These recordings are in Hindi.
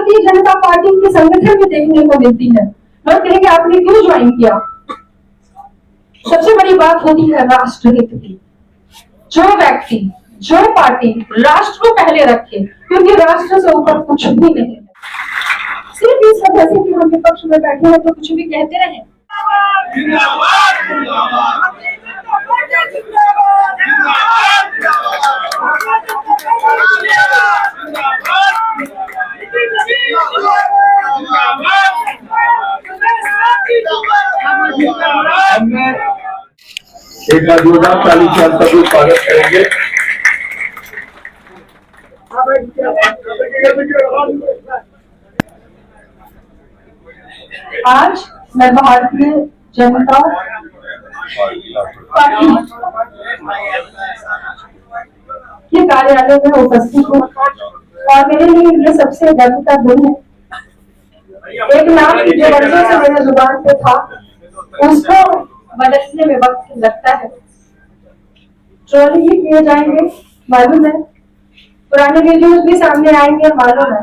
भारतीय जनता पार्टी के संगठन में देखने को मिलती है। लोग कहेंगे आपने क्यों ज्वाइन किया? सबसे बड़ी बात होती है राष्ट्रहित की। जो व्यक्ति, जो पार्टी राष्ट्र को पहले रखे, क्योंकि राष्ट्र से ऊपर कुछ भी नहीं है। सिर्फ इस वजह से कि हम विपक्ष में बैठे हैं तो कुछ भी कहते रहे। एक बार जोरदार ताली से आप सभी स्वागत करेंगे। आज मैं भारतीय जनता पार्टी के कार्यालय में उपस्थित हूँ और मेरे लिए ये सबसे गर्व का दिन है। एक नाम जो वर्षों से मेरे जुबान पे था उसको बदलने में वक्त लगता है। ट्रोल भी किए जाएंगे मालूम है, पुराने वीडियोस भी सामने आएंगे मालूम है,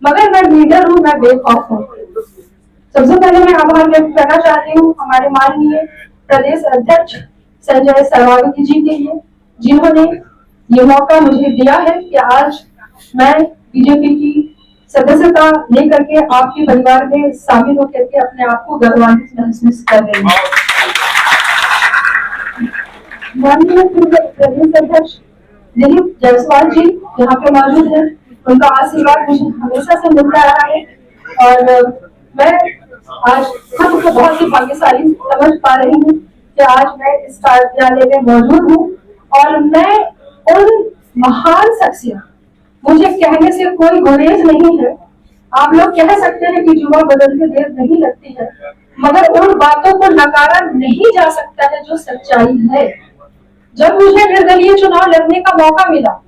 मगर मैं लीडर हूँ, मैं बेखौफ हूँ। सबसे पहले मैं आभार व्यक्त करना चाहती हूँ हमारे माननीय प्रदेश अध्यक्ष संजय सरवावती जी के लिए, जिन्होंने ये मौका मुझे दिया है कि आज मैं बीजेपी की सदस्यता लेकर के आपके परिवार में शामिल होकर के अपने आप को गौरवान्वित महसूस कर रही हूँ। माननीय प्रदेश अध्यक्ष दिलीप जायसवाल जी यहाँ पे मौजूद है, उनका आशीर्वाद मुझे हमेशा से मिलता रहा है और मैं आज खुद को बहुत ही भाग्यशाली समझ पा रही हूँ कि आज मैं इस कार्यालय में मौजूद हूँ और मैं उन महान शख्सियत, मुझे कहने से कोई गुरेज नहीं है। आप लोग कह सकते हैं कि जुआ बदलते देर नहीं लगती है, मगर उन बातों को नकारा नहीं जा सकता है जो सच्चाई है। जब मुझे निर्दलीय चुनाव लड़ने का मौका मिला,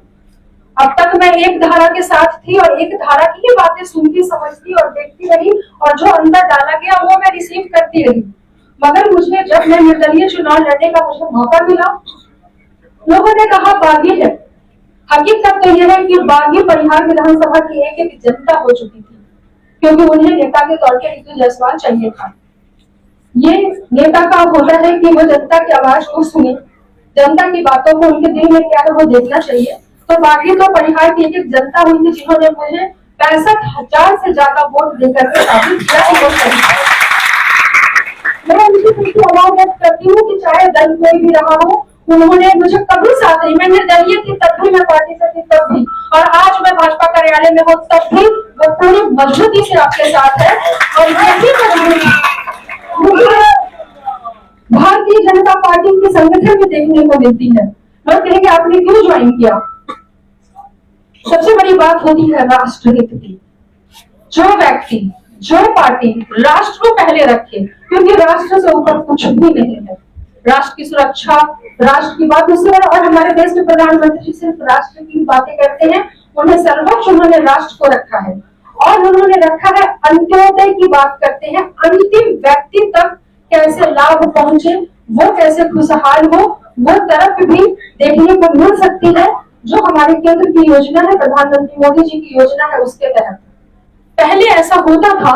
अब तक मैं एक धारा के साथ थी और एक धारा की ही बातें सुनती, समझती और देखती रही और जो अंदर डाला गया वो मैं रिसीव करती रही। मगर मुझे जब मैं निर्दलीय चुनाव लड़ने का मुझे मौका मिला, लोगों ने कहा बागी है। हकीकत तो यह है कि बागी परिहार विधानसभा की एक एक जनता हो चुकी थी, क्योंकि उन्हें नेता के तौर पे ऋतु जायसवाल चाहिए था। ये नेता का होता है कि वो जनता की आवाज को सुने, जनता की बातों को, उनके दिल में क्या है वो देखना चाहिए। तो बागी तो परिहार की एक एक जनता हुई थी जिन्होंने मुझे 65,000 से ज्यादा वोट देकर के साबित किया कि वो सही है। मैं उनकी आवाज व्यक्त करती हूँ कि चाहे दल कोई भी रहा हो, उन्होंने मुझे कभी साथ नहीं, मैं निर्दलीय थी तब भी, मैं पार्टी से थी तब भी, और आज मैं भाजपा कार्यालय में हूँ तब भी वो पूरी मजबूती से आपके साथ है। और यही मुझे भारतीय जनता पार्टी के संगठन में देखने को मिलती है। लोग कहेंगे आपने क्यों ज्वाइन किया? सबसे बड़ी बात होती है राष्ट्रहित की। जो व्यक्ति, जो पार्टी राष्ट्र को पहले रखे, क्योंकि राष्ट्र से ऊपर कुछ भी नहीं है। राष्ट्र की सुरक्षा, राष्ट्र की बात दूसरी, और हमारे देश के प्रधानमंत्री जी सिर्फ राष्ट्र की बातें करते हैं, उन्हें सर्वोच्च उन्होंने राष्ट्र को रखा है और उन्होंने रखा है अंत्योदय की बात करते हैं। अंतिम व्यक्ति तक कैसे लाभ पहुंचे, वो कैसे खुशहाल हो, वो तरफ भी देखने को मिल सकती है जो हमारे केंद्र की योजना है, प्रधानमंत्री मोदी जी की योजना है। उसके तहत पहले ऐसा होता था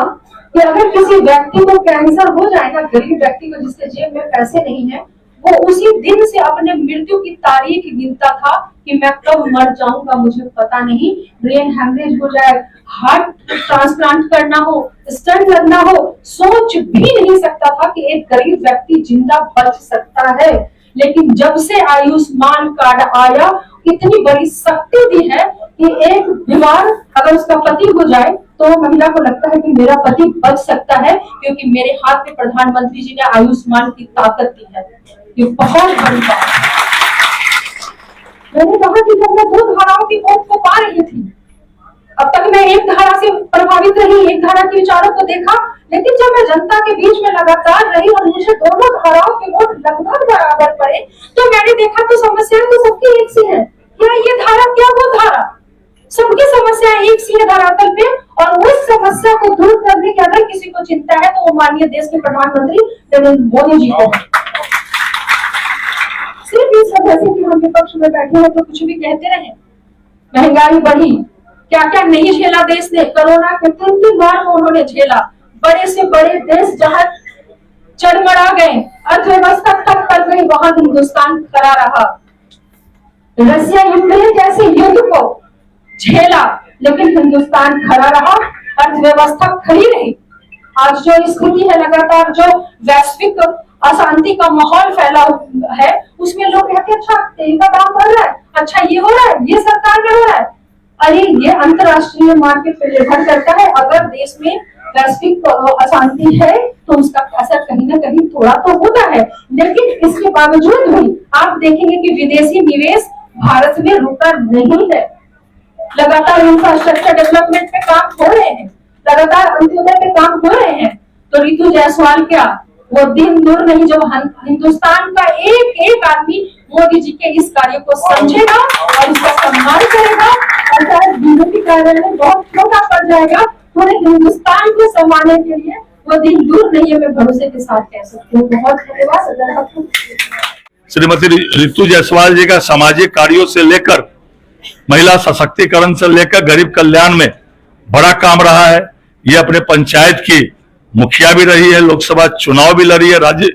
कि अगर किसी व्यक्ति को कैंसर हो जाए ना, गरीब व्यक्ति को जिसके जेब में पैसे नहीं है, वो उसी दिन से अपने मृत्यु की तारीख गिनता था कि मैं कब मर जाऊंगा मुझे पता नहीं, ब्रेन हेमरेज हो जाए, हार्ट ट्रांसप्लांट करना हो, स्टेंट लगना हो, सोच भी नहीं सकता था कि एक गरीब व्यक्ति जिंदा बच सकता है। लेकिन जब से आयुष्मान कार्ड आया, इतनी बड़ी शक्ति दी है कि एक बीमार अगर उसका पति हो जाए तो महिला को लगता है कि मेरा पति बच सकता है, क्योंकि मेरे हाथ में प्रधानमंत्री जी ने आयुष्मान की ताकत दी है। ये बहुत बड़ी बात है। मैंने कहा कि जब मैं 2 धाराओं की वोट को पा रही थी, अब तक मैं एक धारा से प्रभावित रही, एक धारा के विचारों को देखा, लेकिन जब मैं जनता के बीच में लगातार रही और मुझे दोनों धाराओं के वोट लगभग बराबर पड़े, तो मैंने देखा तो समस्याएं तो सबकी एक सी है। क्या ये धारा, क्या वो धारा, सबकी समस्याएं एक सी है धरातल पे। और उस समस्या को दूर करने की अगर किसी को चिंता है तो वो माननीय देश के प्रधानमंत्री नरेंद्र मोदी जी को। सिर्फ इस वजह से कि हम विपक्ष में बैठे हैं तो कुछ भी कहते रहे, महंगाई बढ़ी, क्या क्या नहीं झेला देश ने। कोरोना के 3 बार को उन्होंने झेला। बड़े से बड़े देश जहां चरमरा गए, अर्थव्यवस्था ठप पड़ गई, वहां हिंदुस्तान खड़ा रहा। रसिया यूक्रेन जैसे युद्ध को झेला, लेकिन हिंदुस्तान खड़ा रहा, अर्थव्यवस्था खड़ी रही। आज जो स्थिति है, लगातार जो वैश्विक अशांति का माहौल फैला है, उसमें लोग कहते हैं अच्छा तेल का दाम बढ़ रहा है, अच्छा ये हो रहा है, ये सरकार में हो रहा है। अरे ये अंतरराष्ट्रीय मार्केट पर निर्भर करता है। अगर देश में वैश्विक अशांति है तो उसका असर कहीं ना कहीं थोड़ा तो होता है, लेकिन इसके बावजूद भी आप देखेंगे कि विदेशी निवेश भारत में रुका नहीं है। लगातार इंफ्रास्ट्रक्चर डेवलपमेंट पे काम हो रहे हैं, लगातार अंत्योदय पे काम हो रहे हैं। तो रितु जायसवाल क्या, वो दिन दूर नहीं जब हिंदुस्तान का एक एक आदमी मोदी जी के इस कार्य को समझेगा और इसका सम्मान करेगा, और चाहे बीजेपी कार्यालय बहुत छोटा पड़ जाएगा, पूरे हिंदुस्तान को संभालने के लिए वो दिन दूर नहीं है, मैं भरोसे के साथ कह सकती हूँ। बहुत धन्यवाद। श्रीमती रितु जायसवाल जी का सामाजिक कार्यों से लेकर महिला सशक्तिकरण से लेकर गरीब कल्याण में बड़ा काम रहा है। ये अपने पंचायत की मुखिया भी रही है, लोकसभा चुनाव भी लड़ी है, राज्य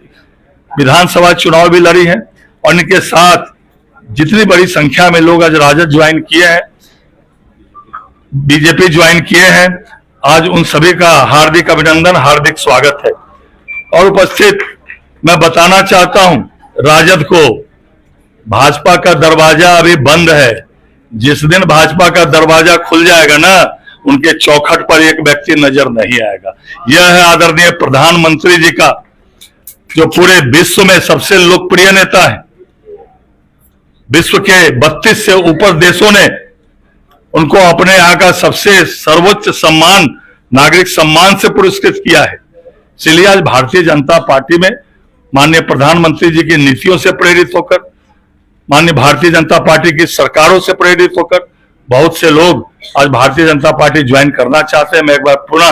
विधानसभा चुनाव भी लड़ी है, और इनके साथ जितनी बड़ी संख्या में लोग आज राजद ज्वाइन किए हैं, बीजेपी ज्वाइन किए हैं, आज उन सभी का हार्दिक अभिनंदन, हार्दिक स्वागत है। और उपस्थित मैं बताना चाहता हूं राजद को, भाजपा का दरवाजा अभी बंद है। जिस दिन भाजपा का दरवाजा खुल जाएगा ना, उनके चौखट पर एक व्यक्ति नजर नहीं आएगा। यह है आदरणीय प्रधानमंत्री जी का, जो पूरे विश्व में सबसे लोकप्रिय नेता है। विश्व के 32 से ऊपर देशों ने उनको अपने यहाँ का सबसे सर्वोच्च सम्मान, नागरिक सम्मान से पुरस्कृत किया है। इसलिए आज भारतीय जनता पार्टी में माननीय प्रधानमंत्री जी की नीतियों से प्रेरित होकर, माननीय भारतीय जनता पार्टी की सरकारों से प्रेरित होकर बहुत से लोग आज भारतीय जनता पार्टी ज्वाइन करना चाहते हैं। मैं एक बार पुनः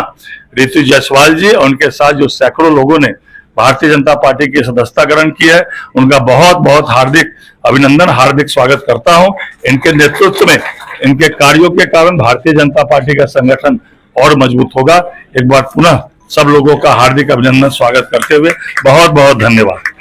रितु जायसवाल जी और उनके साथ जो सैकड़ों लोगों ने भारतीय जनता पार्टी की सदस्यता ग्रहण की है, उनका बहुत बहुत हार्दिक अभिनंदन, हार्दिक स्वागत करता हूं। इनके नेतृत्व में, इनके कार्यों के कारण भारतीय जनता पार्टी का संगठन और मजबूत होगा। एक बार पुनः सब लोगों का हार्दिक अभिनंदन, स्वागत करते हुए बहुत बहुत धन्यवाद।